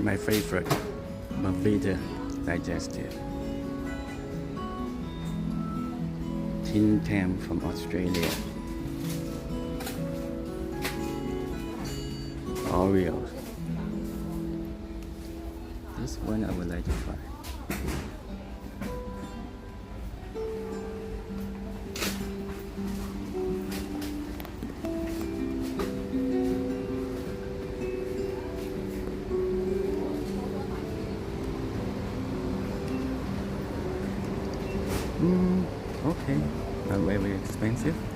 My favorite, Belvedere Digestive. Tin Tam from Australia. Oreos. This one I would like to try. Okay, not very expensive.